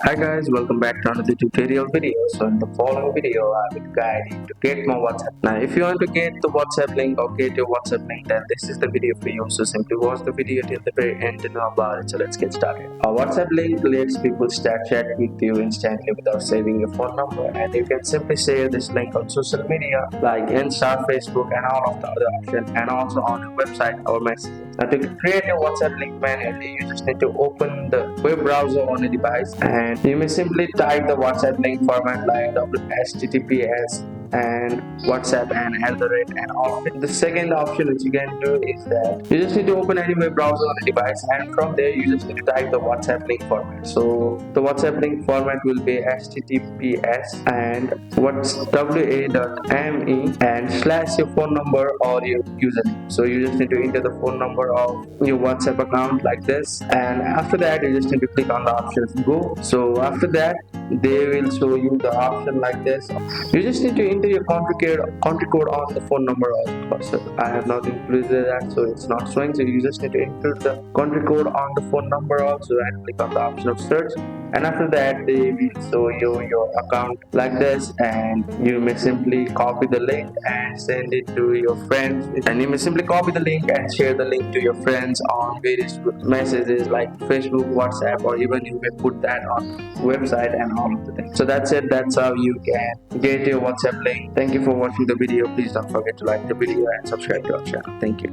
Hi guys, welcome back to another tutorial video. So in the following video, I will guide you to get my WhatsApp. Now, if you want to get the WhatsApp link or get your WhatsApp link, then this is the video for you. So simply watch the video till the very end to know about it. So let's get started. A WhatsApp link lets people start chatting with you instantly without saving your phone number, and you can simply share this link on social media like Insta, Facebook, and all of the other options, and also on your website or message. Now to create a WhatsApp link manually, you just need to open the web browser on a device and you may simply type the WhatsApp link format like HTTPS and WhatsApp and @ and all. The second option which you can do is that you just need to open any web browser on the device and from there you just need to type the WhatsApp link format. So the WhatsApp link format will be HTTPS and what's WA.ME and slash your phone number or your username. So you just need to enter the phone number of your WhatsApp account like this, and after that you just need to click on the options go. So after that they will show you the option like this. You just need to enter your country code on the phone number also. So I have not included that, so it's not showing. So you just need to enter the country code on the phone number also and click on the option of search, and after that they will show you your account like this, and you may simply copy the link and send it to your friends, and you may simply copy the link and share the link to your friends on various messages like Facebook, WhatsApp, or even you may put that on website and all of the things. So that's it. That's how you can get your WhatsApp link. Thank you for watching the video. Please don't forget to like the video and subscribe to our channel. Thank you.